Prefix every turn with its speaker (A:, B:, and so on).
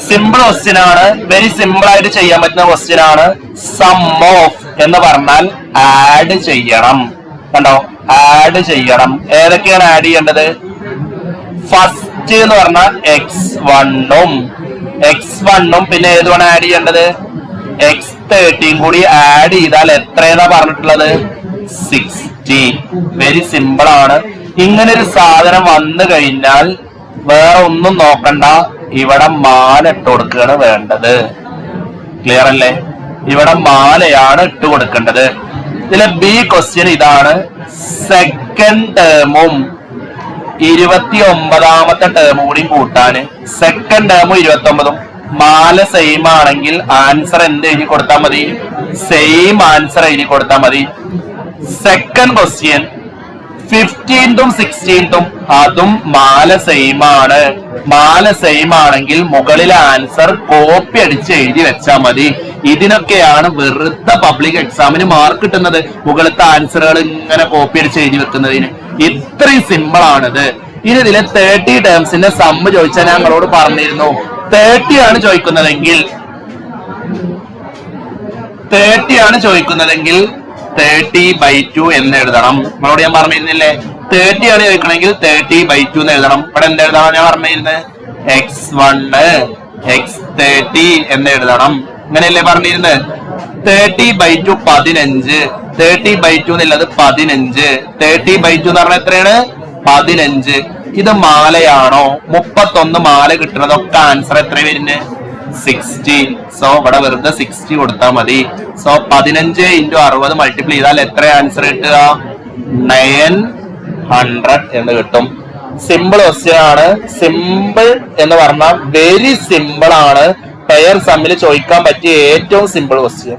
A: Simple question ആണ്, very simple ആയിട്ട് ചെയ്യാൻ പറ്റുന്ന ക്വസ്റ്റ്യൻ ആണ്. സം ഓഫ് എന്ന് പറഞ്ഞാൽ ആഡ് ചെയ്യണം. കണ്ടോ, ആഡ് ചെയ്യണം. ഏതൊക്കെയാണ് ആഡ് ചെയ്യേണ്ടത്? ഫസ്റ്റ് എന്ന് പറഞ്ഞാൽ x1ഉം പിന്നെ ഏതുമാണ് ആഡ് ചെയ്യേണ്ടത്? x30 കൂടി ആഡ് ചെയ്താൽ എത്രയെന്നാ പറഞ്ഞിട്ടുള്ളത്? 60. വെരി സിമ്പിൾ ആണ്. ഇങ്ങനെ ഒരു സാധനം വന്നു കഴിഞ്ഞാൽ വേറെ ഒന്നും നോക്കണ്ട, ഇവിടെ മാല ഇട്ട് കൊടുക്കുകയാണ് വേണ്ടത്. ക്ലിയർ അല്ലേ? ഇവിടെ മാലയാണ് ഇട്ട് കൊടുക്കേണ്ടത്. ഇതിലെ ബി ക്വസ്റ്റ്യൻ ഇതാണ്. സെക്കൻഡ് ടേമും 29ാമത്തെ ടേം കൂടി കൂട്ടാന്. സെക്കൻഡ് ടേമും 29ഉം മാല സെയിം ആണെങ്കിൽ ആൻസർ എന്ത് എഴുതി കൊടുത്താൽ മതി? സെയിം ആൻസർ എഴുതി കൊടുത്താൽ മതി. സെക്കൻഡ് ക്വസ്റ്റ്യൻ 15ഉം 16ഉം അതും മാല സെയിം ആണ്. മാല സെയിം ആണെങ്കിൽ മുകളിലെ ആൻസർ കോപ്പി അടിച്ച് എഴുതി വെച്ചാൽ മതി. ഇതിനൊക്കെയാണ് വെറുതെ പബ്ലിക് എക്സാമിന് മാർക്ക് കിട്ടുന്നത്, മുകളിലത്തെ ആൻസറുകൾ ഇങ്ങനെ കോപ്പി അടിച്ച് എഴുതി വെക്കുന്നതിന്. ഇത്രയും സിമ്പിൾ ആണിത്. ഇനി ഇതിലെ 30 ടേംസിന്റെ സമ്മ് ചോദിച്ചാൽ ഞാൻ നിങ്ങളോട് പറഞ്ഞിരുന്നു, 30 ആണ് ചോദിക്കുന്നതെങ്കിൽ 30/2 എന്ന് എഴുതണം. നമ്മളോട് ഞാൻ പറഞ്ഞിരുന്നില്ലേ, 30 ആണ് ചോദിക്കണമെങ്കിൽ 30/2 എന്ന് എഴുതണം. ഇവിടെ എന്ത് എഴുതണം ഞാൻ പറഞ്ഞിരുന്നത്? x1 x30 എന്ന് എഴുതണം. ഇങ്ങനെയല്ലേ പറഞ്ഞിരുന്നത്? 30/2 15. 30/2 എന്നുള്ളത് 15. 30/2 എന്ന് പറഞ്ഞാൽ എത്രയാണ്? 15. ഇത് മാലയാണോ? 31 മാല കിട്ടുന്നതൊക്കെ ആൻസർ എത്ര വരുന്നത്? 60. സോ ഇവിടെ വെറുതെ 60 കൊടുത്താൽ മതി. സോ 15 × 60 മൾട്ടിപ്ലൈ ചെയ്താൽ എത്ര ആൻസർ കിട്ടുക? 900 എന്ന് കിട്ടും. സിമ്പിൾ ക്വസ്റ്റ്യൻ ആണ്. സിമ്പിൾ എന്ന് പറഞ്ഞാൽ വെരി സിമ്പിൾ ആണ്. പെയർ സമ്മിൽ ചോദിക്കാൻ പറ്റിയ ഏറ്റവും സിമ്പിൾ ക്വസ്റ്റ്യൻ.